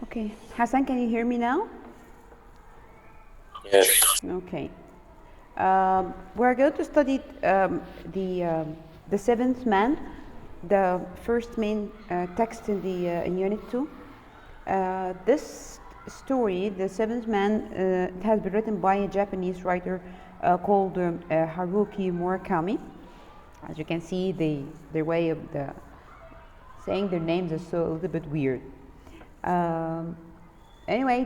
Okay, Hassan, can you hear me now? Yes. Okay. We're going to study the seventh man, the first main text in the in Unit 2. This story, the seventh man, it has been written by a Japanese writer called Haruki Murakami. As you can see, their way of saying their names is so a little bit weird. Anyway,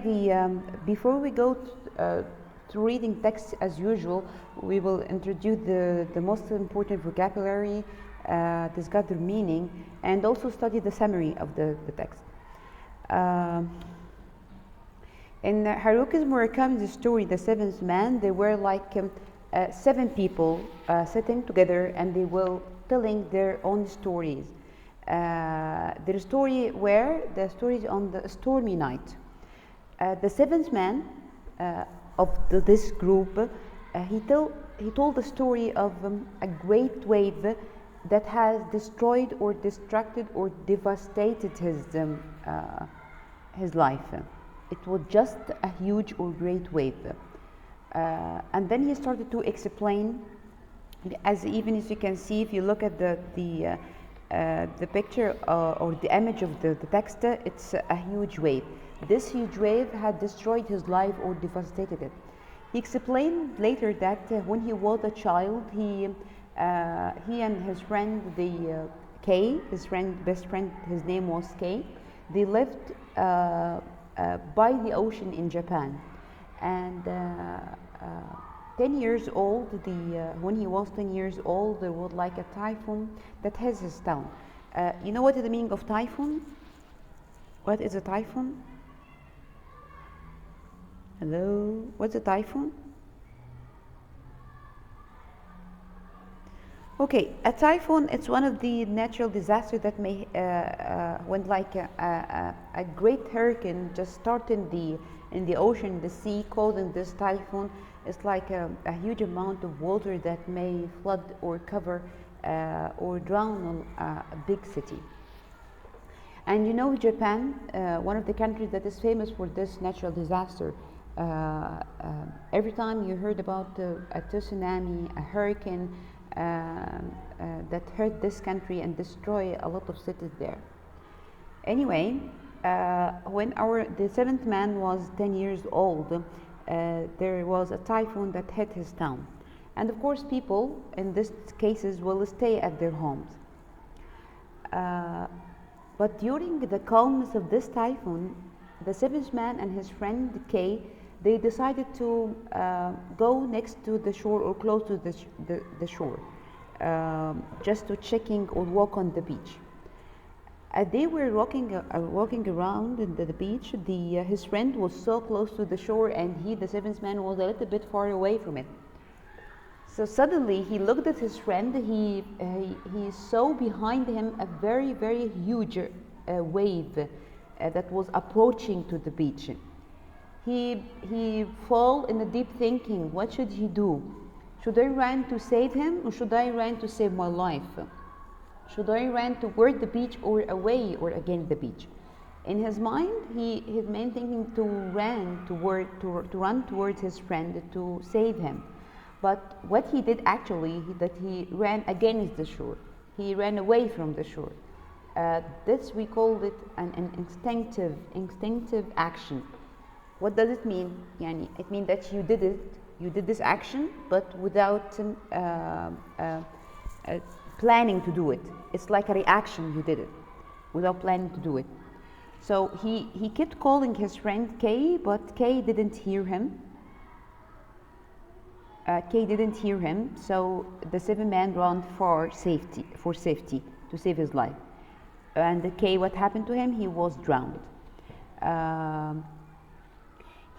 before we go to reading text as usual, we will introduce the most important vocabulary, discuss their meaning, and also study the summary of the text. In Haruki Murakami's story, The Seventh Man, there were like 7 people sitting together, and they were telling their own stories. Their story the stories on the stormy night. The seventh man of this group, he told the story of a great wave that has destroyed or distracted or devastated his life. It was just a huge or great wave. And then he started to explain, as even as you can see, if you look at the picture or the image of the text, it's a huge wave. This huge wave had destroyed his life or devastated it. He explained later that when he was a child, he and his friend, Kay, best friend, his name was Kay. They lived by the ocean in Japan, and 10 years old, when he was 10 years old, there was like a typhoon that hit his town. You know what is the meaning of typhoon? What is a typhoon? Hello? What's a typhoon? Okay, a typhoon, it's one of the natural disasters that may, when like a great hurricane just started in the ocean, the sea, causing this typhoon. It's like a huge amount of water that may flood or cover or drown a big city. And you know, Japan, one of the countries that is famous for this natural disaster. Every time you heard about a tsunami, a hurricane that hurt this country and destroy a lot of cities there. Anyway, when the seventh man was 10 years old, there was a typhoon that hit his town. And of course, people in these cases will stay at their homes. But during the calmness of this typhoon, the seventh man and his friend Kay, they decided to go next to the shore or close to the shore, just to checking or walk on the beach. As they were walking around the beach, his friend was so close to the shore, and the seventh man, was a little bit far away from it. So suddenly he looked at his friend. He saw behind him a very, very huge wave that was approaching to the beach. He fell in a deep thinking. What should he do? Should I run to save him, or should I run to save my life? Should I run toward the beach or away or against the beach? In his mind, his main thinking to run towards his friend to save him. But what he did actually, that he ran against the shore. He ran away from the shore. This we call it an instinctive action. What does it mean? Yani, it means that you did this action, but without planning to do it. It's like a reaction. You did it without planning to do it. So he kept calling his friend Kay, but Kay didn't hear him. So the seventh man ran for safety to save his life. And Kay, what happened to him? He was drowned.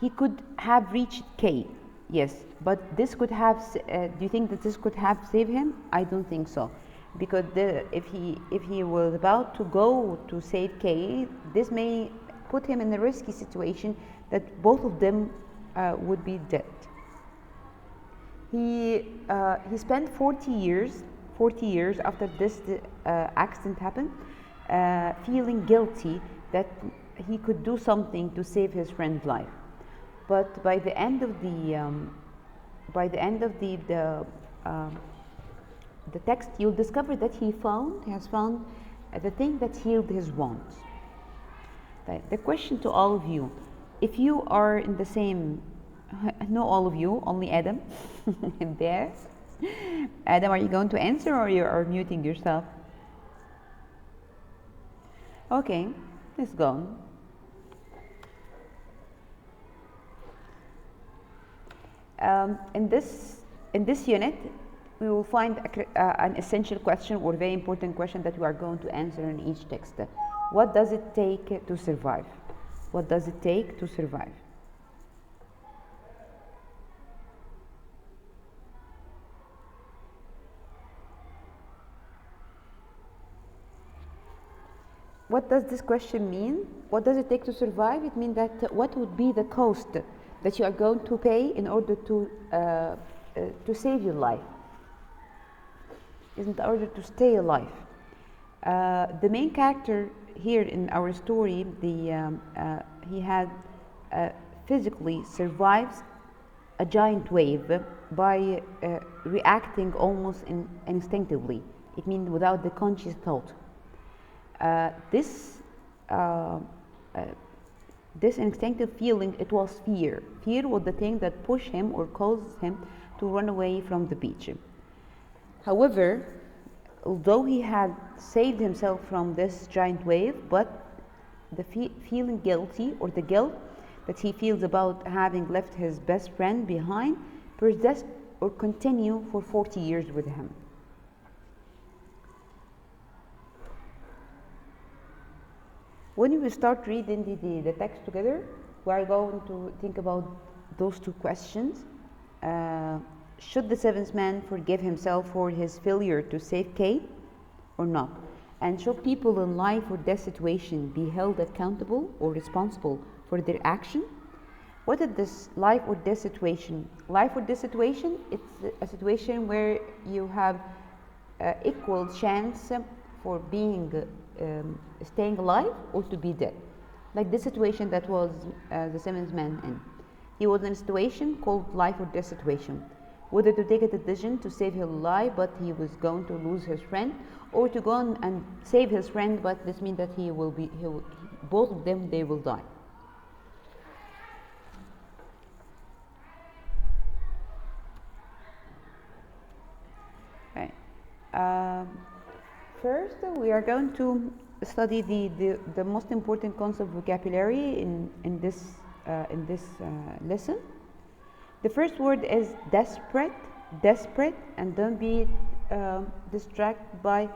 He could have reached Kay, yes, but this could have. Do you think that this could have saved him? I don't think so, because if he was about to go to save Kay, this may put him in a risky situation that both of them would be dead. He spent 40 years after this accident happened, feeling guilty that he could do something to save his friend's life. But by the end of the the text, you'll discover that he has found the thing that healed his wounds. The question to all of you, if you are in the same, no, all of you, only Adam, there. Adam, are you going to answer, or you are muting yourself? Okay, let's go. In this unit, we will find an essential question or very important question that we are going to answer in each text. What does it take to survive? What does it take to survive? What does this question mean? What does it take to survive? It means that what would be the cost that you are going to pay in order to save your life, in order to stay alive. The main character here in our story, he had physically survives a giant wave by reacting almost instinctively. It means without the conscious thought. This instinctive feeling, it was fear. Fear was the thing that pushed him or caused him to run away from the beach. However, although he had saved himself from this giant wave, but the feeling guilty, or the guilt that he feels about having left his best friend behind, persists or continue for 40 years with him. When we start reading the text together, we are going to think about those two questions. Should the seventh man forgive himself for his failure to save Kate or not? And should people in life or death situation be held accountable or responsible for their action? What is this life or death situation? Life or death situation, it's a situation where you have equal chance for being staying alive or to be dead. Like this situation that was the seventh man in. He was in a situation called life or death situation. Whether to take a decision to save his life, but he was going to lose his friend, or to go on and save his friend, but this means that both of them, they will die. Right. First, we are going to study the most important concept of vocabulary in this lesson. The first word is desperate, and don't be distracted by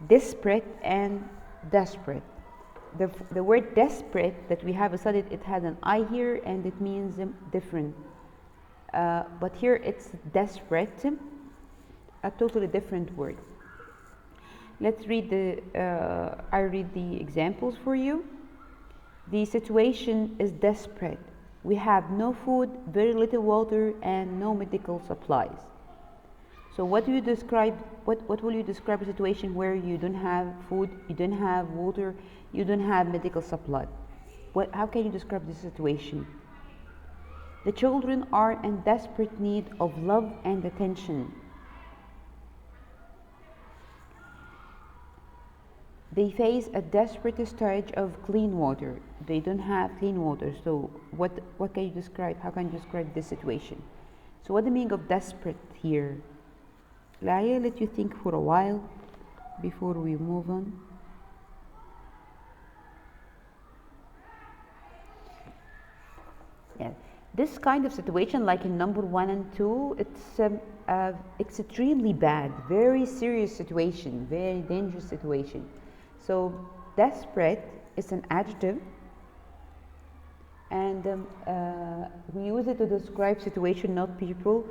desperate and desperate. The word desperate that we have studied, it has an I here and it means different. But here it's desperate, a totally different word. Let's read I read the examples for you. The situation is desperate. We have no food, very little water, and no medical supplies. So what do you describe? What will you describe a situation where you don't have food, you don't have water, you don't have medical supply? How can you describe this situation? The children are in desperate need of love and attention. They face a desperate shortage of clean water. They don't have clean water. So what can you describe? How can you describe this situation? So what the meaning of desperate here? I let you think for a while before we move on. Yeah. This kind of situation, like in number 1 and 2, it's extremely bad, very serious situation, very dangerous situation. So desperate is an adjective, and we use it to describe situation, not people.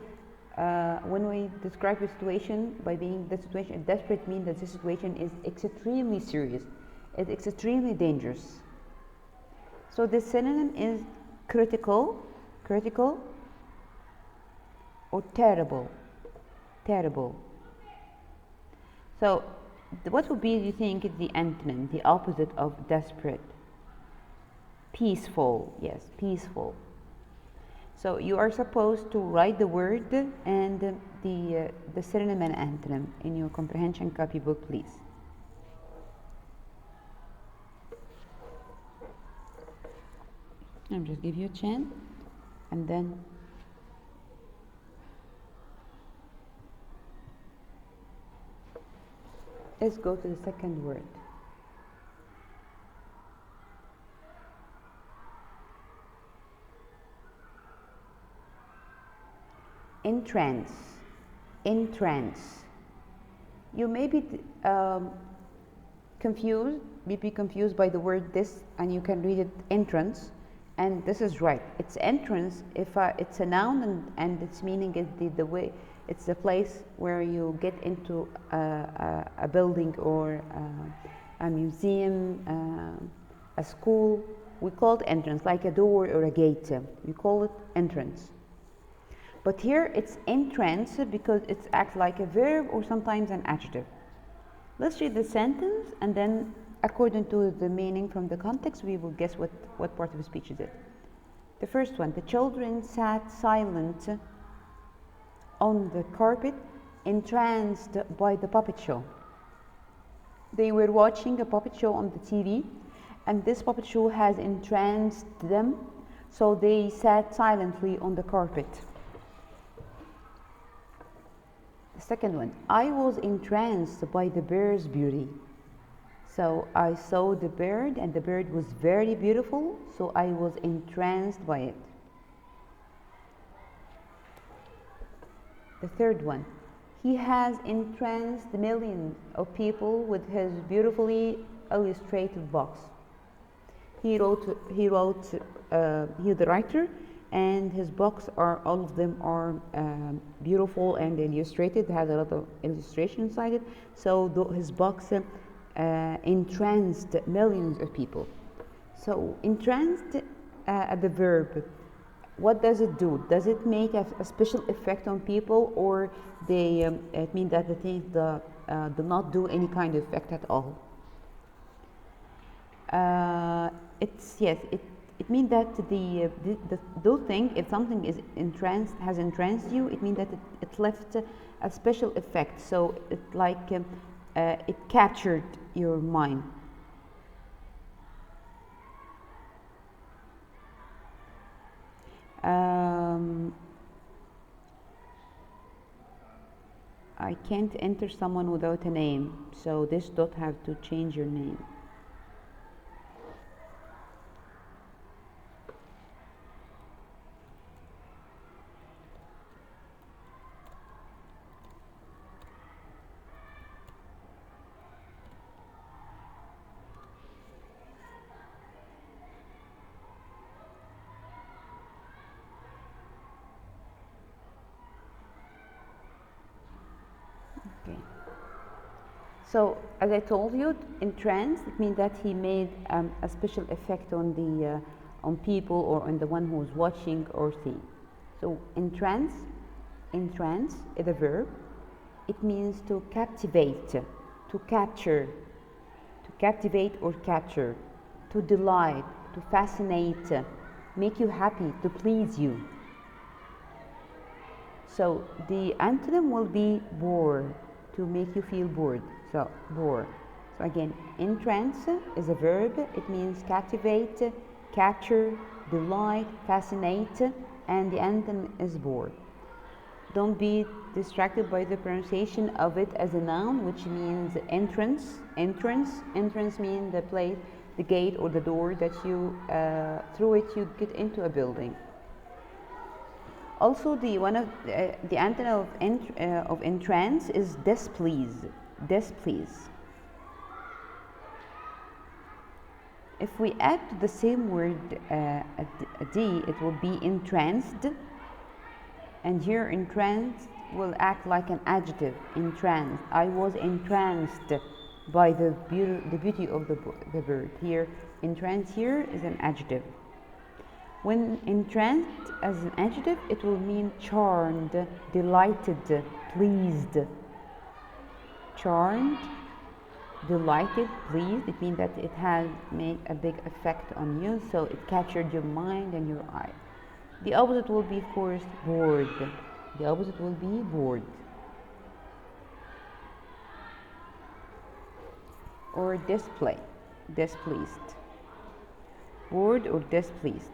When we describe a situation by being the situation desperate, means that this situation is extremely serious, it's extremely dangerous. So the synonym is critical, or terrible. So what would be, do you think, is the antonym, the opposite of desperate? Peaceful, yes, peaceful. So you are supposed to write the word and the synonym and antonym in your comprehension copybook, please. I'll just give you a chance, and then let's go to the second word. Entrance. Entrance. You may be confused by the word this, and you can read it entrance, and this is right. It's entrance if it's a noun, and its meaning is the way, it's the place where you get into a building or a museum, a school. We call it entrance, like a door or a gate. We call it entrance. But here it's entrance because it acts like a verb or sometimes an adjective. Let's read the sentence, and then according to the meaning from the context, we will guess what part of the speech is it. The first one, the children sat silent on the carpet, entranced by the puppet show. They were watching a puppet show on the TV, and this puppet show has entranced them, so they sat silently on the carpet. The second one, I was entranced by the bird's beauty. So I saw the bird, and the bird was very beautiful, so I was entranced by it. The third one, he has entranced millions of people with his beautifully illustrated box. He's the writer, and his books are, all of them are beautiful and illustrated, has a lot of illustration inside it, so his books entranced millions of people. So entranced, the verb, what does it do? Does it make a special effect on people, or it means that the things do not do any kind of effect at all? It means that those things, if something is has entranced you, it means that it left a special effect. So it like it captured your mind. I can't enter someone without a name, so this dot have to change your name. Okay. So, as I told you, entranced, it means that he made a special effect on the on people or on the one who is watching or seeing. So, entrance is a verb. It means to captivate, to capture, to captivate or capture, to delight, to fascinate, make you happy, to please you. So the antonym will be bore, to make you feel bored. So bore. So again, entrance is a verb. It means captivate, capture, delight, fascinate, and the antonym is bore. Don't be distracted by the pronunciation of it as a noun, which means entrance. Entrance means the place, the gate or the door that you through it you get into a building. Also, the antonym of entrance is displease. Displease. If we add to the same word a d, it will be entranced. And here, entranced will act like an adjective. Entranced. I was entranced by the beauty of the bird. Here, entranced here is an adjective. When entranced as an adjective, it will mean charmed, delighted, pleased. Charmed, Delighted, pleased, it means that it has made a big effect on you, so it captured your mind and your eye. The opposite will be, of course, bored. The opposite will be bored. Or displeased. Bored or displeased.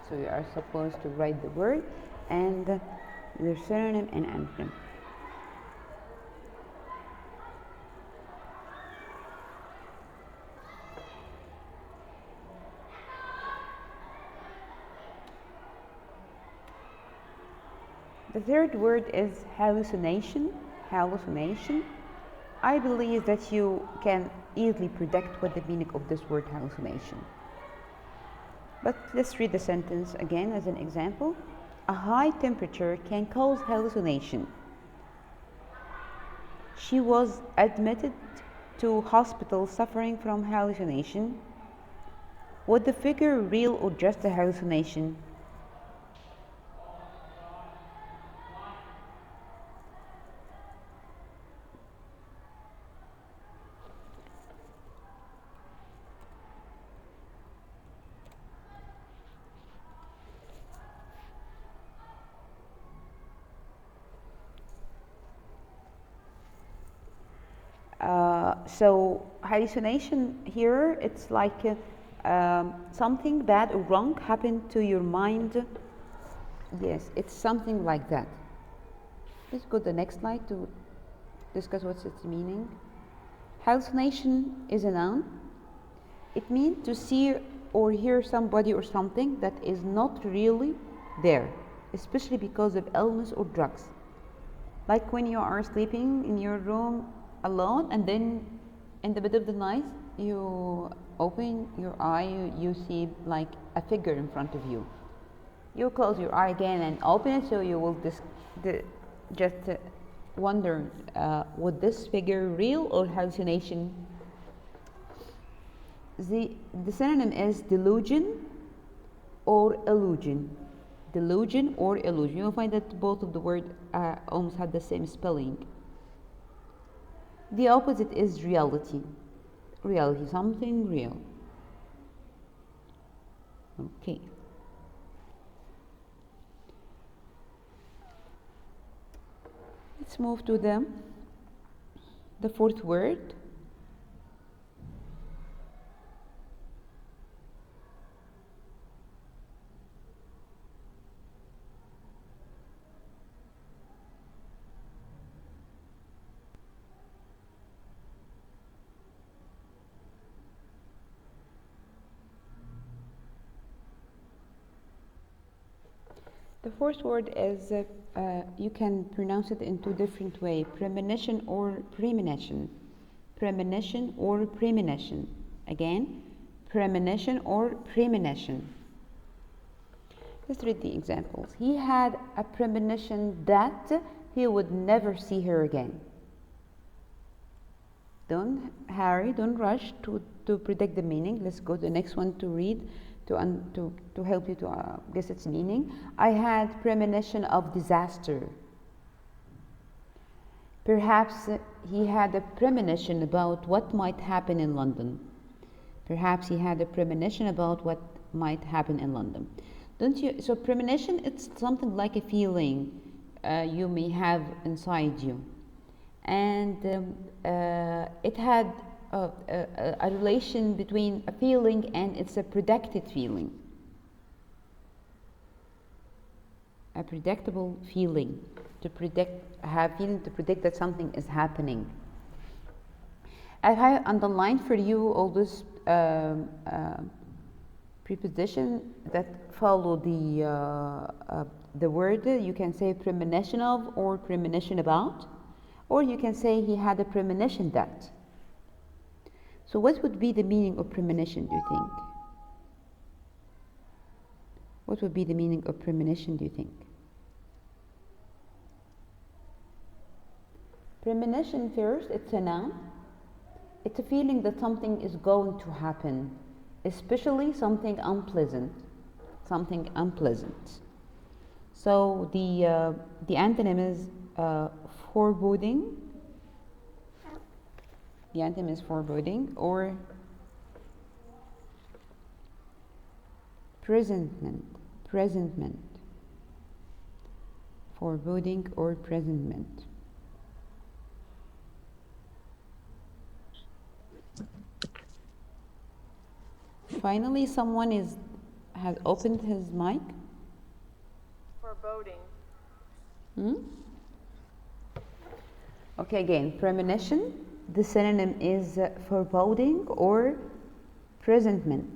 So you are supposed to write the word and their synonym and antonym. The third word is hallucination. Hallucination. I believe that you can easily predict what the meaning of this word hallucination. But let's read the sentence again as an example. A high temperature can cause hallucination. She was admitted to hospital suffering from hallucination. Was the figure real or just a hallucination? So hallucination here, it's like something bad or wrong happened to your mind. Yes, it's something like that. Let's go to the next slide to discuss what's its meaning. Hallucination is a noun. It means to see or hear somebody or something that is not really there, especially because of illness or drugs. Like when you are sleeping in your room alone and then in the middle of the night you open your eye, you see like a figure in front of you. You close your eye again and open it, so you will just wonder, was this figure real or hallucination? The synonym is delusion or illusion. Delusion or illusion. You'll find that both of the words almost have the same spelling. The opposite is reality. Reality, something real. Okay. Let's move to the fourth word. The fourth word is, you can pronounce it in two different ways, premonition or premonition. Premonition or premonition. Again, premonition or premonition. Let's read the examples. He had a premonition that he would never see her again. Don't hurry, don't rush to predict the meaning. Let's go to the next one to read. To help you to guess its meaning. I had premonition of disaster. Perhaps he had a premonition about what might happen in London. Perhaps he had a premonition about what might happen in London. Don't you? So premonition, it's something like a feeling you may have inside you, and it had a relation between a feeling and it's a predicted feeling. A predictable feeling, to predict that something is happening. I have underlined for you all this preposition that follow the word. You can say premonition of or premonition about, or you can say he had a premonition that. So what would be the meaning of premonition, do you think? What would be the meaning of premonition, do you think? Premonition, first, it's a noun. It's a feeling that something is going to happen, especially something unpleasant. Something unpleasant. So the antonym is foreboding. The antonym is foreboding, or presentment. Foreboding or presentment. Finally, someone has opened his mic. Foreboding. Okay, again, premonition. The synonym is foreboding or presentment.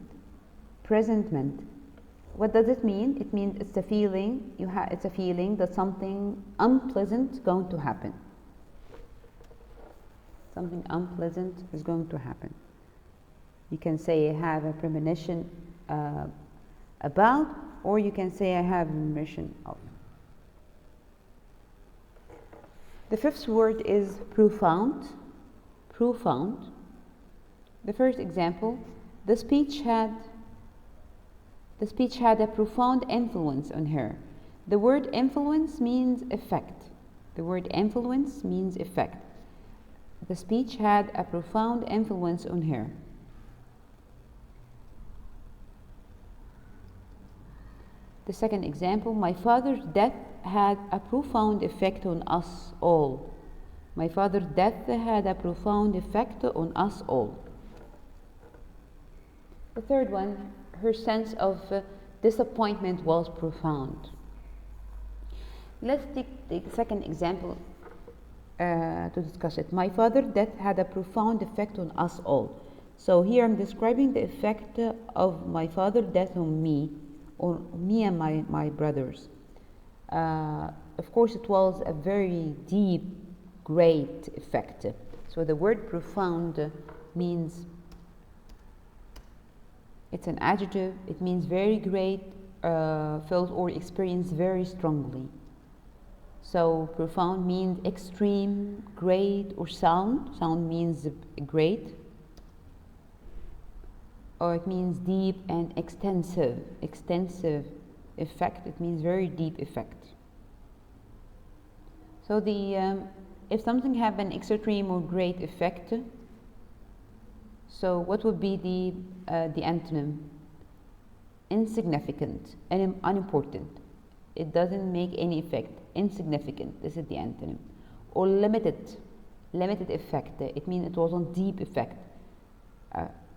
What does it mean? It means it's a feeling. It's a feeling that something unpleasant is going to happen. Something unpleasant is going to happen. You can say I have a premonition about, or you can say I have a premonition of. The fifth word is profound. The first example, the speech had a profound influence on her. The word influence means effect. The speech had a profound influence on her. The second example, my father's death had a profound effect on us all. My father's death had a profound effect on us all. The third one, her sense of disappointment was profound. Let's take the second example to discuss it. My father's death had a profound effect on us all. So here I'm describing the effect of my father's death on me, or me and my brothers. Of course, it was a very deep, great effect. So the word profound means, it's an adjective. It means very great, felt or experienced very strongly. So profound means extreme, great, or sound. Sound means great. Or it means deep and extensive effect. It means very deep effect. So if something have an extreme or great effect, so what would be the antonym? Insignificant and unimportant. It doesn't make any effect. Insignificant. This is the antonym. Or limited effect. It means it wasn't deep effect.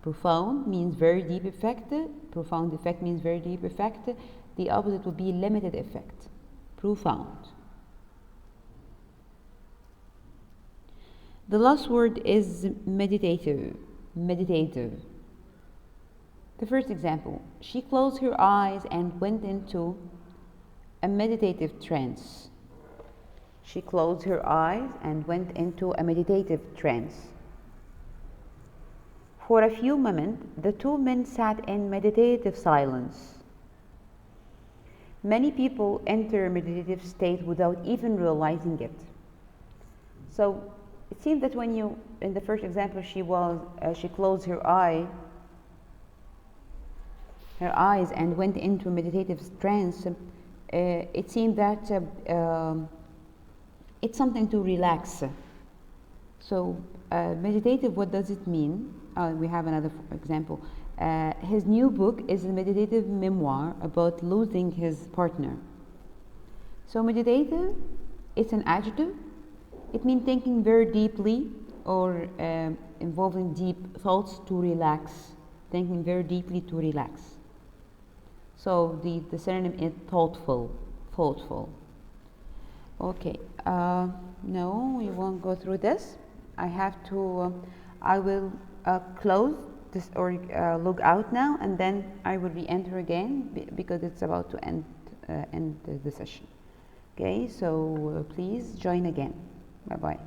Profound means very deep effect. Profound effect means very deep effect. The opposite would be limited effect. Profound. The last word is meditative. The first example, she closed her eyes and went into a meditative trance. She closed her eyes and went into a meditative trance. For a few moments, the two men sat in meditative silence. Many people enter a meditative state without even realizing it. So it seems that when in the first example, she closed her eyes and went into a meditative trance. It seemed that it's something to relax. So meditative, what does it mean? We have another example. His new book is a meditative memoir about losing his partner. So meditative, it's an adjective. It means thinking very deeply or involving deep thoughts to relax. Thinking very deeply to relax. So the synonym is thoughtful. Okay, no, we won't go through this. I will close this or log out now, and then I will re-enter again because it's about to end the session. Okay, so please join again. Bye-bye.